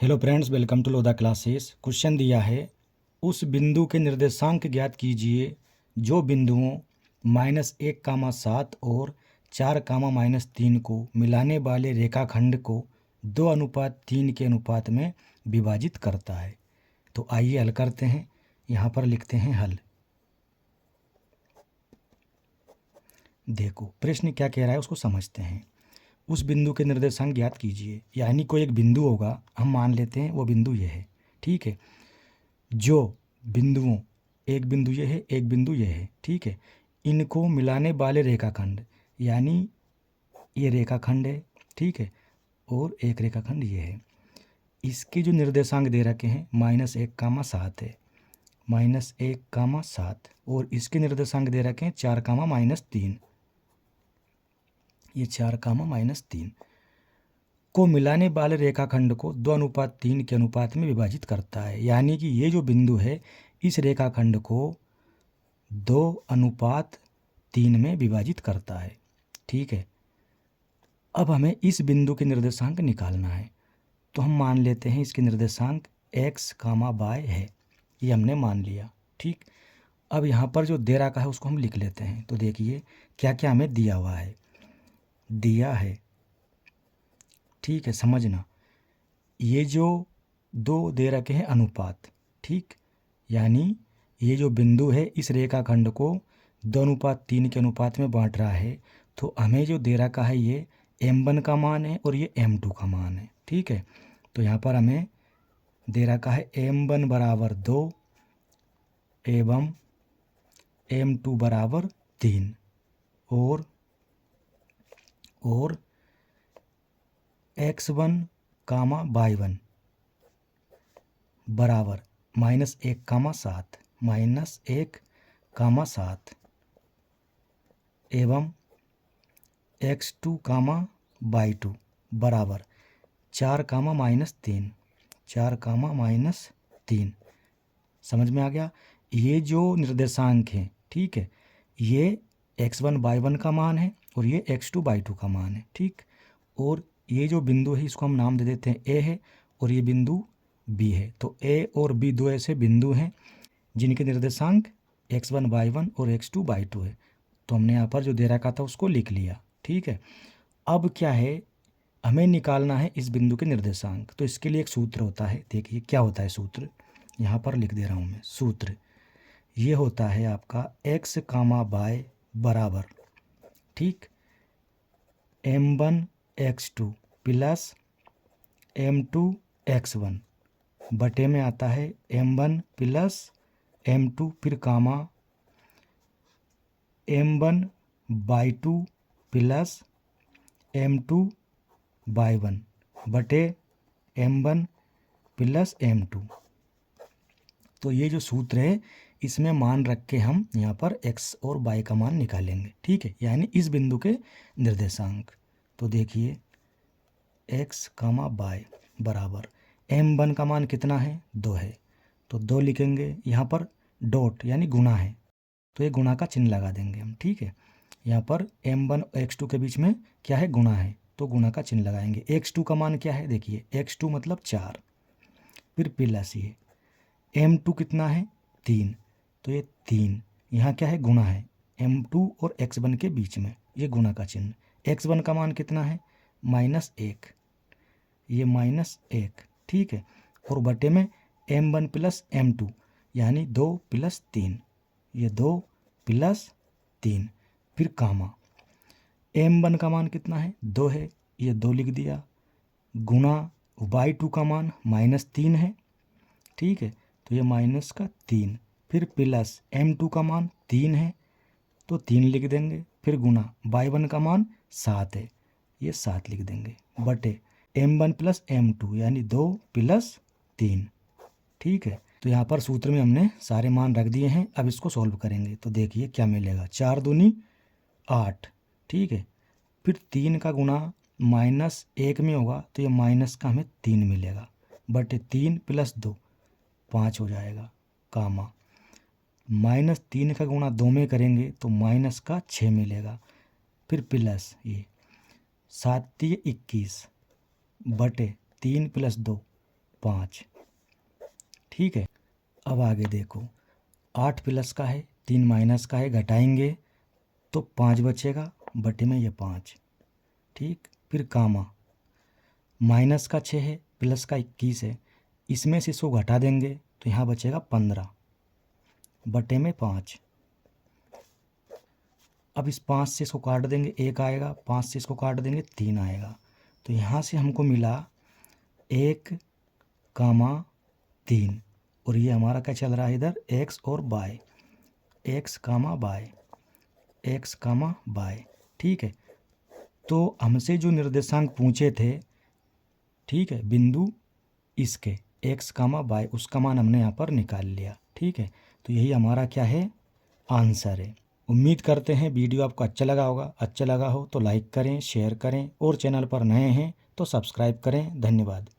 Hello friends, welcome to Lodha classes. Question दिया है, उस बिंदु के निर्देशांक ज्ञात कीजिए जो बिंदुओं -1, 7 और 4, -3 को मिलाने वाले रेखाखंड को 2:3 के अनुपात में विभाजित करता है। तो आइए हल करते हैं। यहाँ पर लिखते हैं हल। देखो प्रश्न क्या कह रहा है उसको समझते हैं। उस बिंदु के निर्देशांक ज्ञात कीजिए, यानी कोई एक बिंदु होगा, हम मान लेते हैं वो बिंदु ये है। ठीक है, जो बिंदुओं, एक बिंदु ये है, एक बिंदु ये है। ठीक है, इनको मिलाने वाले रेखाखंड, यानी ये रेखाखंड है। ठीक है, और एक रेखाखंड ये है। इसके जो निर्देशांक दे रखे हैं -1, 7 है, -1, 7, और इसके निर्देशांक दे रखे हैं 4, -3। ये 4, -3 को मिलाने वाले रेखाखंड को 2:3 के अनुपात में विभाजित करता है। यानी कि ये जो बिंदु है इस रेखाखंड को 2:3 में विभाजित करता है। ठीक है, अब हमें इस बिंदु के निर्देशांक निकालना है। तो हम मान लेते हैं इसके निर्देशांक x, y है, ये हमने मान लिया। ठीक, अब यहाँ पर जो दे रखा है उसको हम लिख लेते हैं। तो देखिए क्या क्या हमें दिया हुआ है, दिया है। ठीक है, समझना, ये जो दो दे रखे हैं अनुपात। ठीक, यानी ये जो बिंदु है इस रेखाखंड को 2:3 के अनुपात में बांट रहा है। तो हमें जो दे रखा है ये m1 का मान है और ये m2 का मान है। ठीक है, तो यहाँ पर हमें दे रखा है m1 बराबर 2 एवं m2 बराबर 3 और x1, y1 बराबर -1, 7, -1, 7 एवं x2, y2 बराबर 4, -3, 4, -3। समझ में आ गया। ये जो निर्देशांक हैं, ठीक है, ये x1, y1 का मान है और ये x2, y2 का मान है। ठीक, और ये जो बिंदु है इसको हम नाम दे देते हैं a है और ये बिंदु b है। तो a और b दो ऐसे बिंदु हैं जिनके निर्देशांक x1, y1 और x2, y2 है। तो हमने यहाँ पर जो दे रखा था उसको लिख लिया। ठीक है, अब क्या है, हमें निकालना है इस बिंदु के निर्देशांक। तो इसके लिए एक सूत्र होता है, देखिए क्या होता है सूत्र, यहाँ पर लिख दे रहा हूँ मैं। सूत्र ये होता है आपका x, y बराबर, ठीक, m1 x2 plus m2 x1 बटे में आता है m1 प्लस m2 फिर कामा m1 y2 plus m2 y1 बटे m1 प्लस m2। तो ये जो सूत्र है इसमें मान रख के हम यहाँ पर x और y का मान निकालेंगे। ठीक है, यानी इस बिंदु के निर्देशांक। तो देखिए x, y बराबर m1 का मान कितना है, 2 है, तो 2 लिखेंगे। यहाँ पर डॉट यानी गुणा है तो ये गुणा का चिन्ह लगा देंगे हम। ठीक है, यहाँ पर m1 और x2 के बीच में क्या है, गुणा है, तो गुणा का चिन्ह लगाएंगे। x2 का मान क्या है, देखिए x2 मतलब 4, फिर प्लस ये m2 कितना है, 3, तो ये 3, यहाँ क्या है, गुणा है m2 और x1 के बीच में, ये गुणा का चिन्ह। x1 का मान कितना है, -1, ये -1। ठीक है, और बटे में m1 प्लस m2 यानी 2 प्लस 3, ये 2 प्लस 3 फिर कामा m1 का मान कितना है, 2 है, ये 2 लिख दिया, गुणा y2 का मान -3 है। ठीक है, तो ये -3 फिर प्लस m2 का मान 3 है तो 3 लिख देंगे, फिर गुणा y1 का मान 7 है, ये 7 लिख देंगे, बटे m1 प्लस m2 यानी 2 प्लस 3। ठीक है, तो यहाँ पर सूत्र में हमने सारे मान रख दिए हैं। अब इसको सॉल्व करेंगे तो देखिए क्या मिलेगा, 4 दूनी 8। ठीक है, फिर 3 का गुणा -1 में होगा तो ये माइनस का हमें 3 मिलेगा, बटे 3 प्लस 2 5 हो जाएगा, कामा -3 का गुणा 2 में करेंगे तो माइनस का 6 मिलेगा, फिर प्लस ये 7 21 बटे 3 प्लस 2 5। ठीक है, अब आगे देखो, 8 प्लस का है, 3 माइनस का है, घटाएंगे तो 5 बचेगा, बटे में ये 5। ठीक, फिर कामा, माइनस का 6 है, प्लस का 21 है, इसमें से इसको घटा देंगे तो यहाँ बचेगा 15, बटे में 5। अब इस 5 से इसको काट देंगे, 1 आएगा, 5 से इसको काट देंगे, 3 आएगा। तो यहाँ से हमको मिला 1, 3, और ये हमारा क्या चल रहा है इधर, x और y, x, y, x, y। ठीक है, तो हमसे जो निर्देशांक पूछे थे, ठीक है, बिंदु इसके x, y, उसका मान हमने यहाँ पर निकाल लिया। ठीक है, तो यही हमारा क्या है, आंसर है। उम्मीद करते हैं वीडियो आपको अच्छा लगा होगा। अच्छा लगा हो तो लाइक करें, शेयर करें, और चैनल पर नए हैं तो सब्सक्राइब करें। धन्यवाद।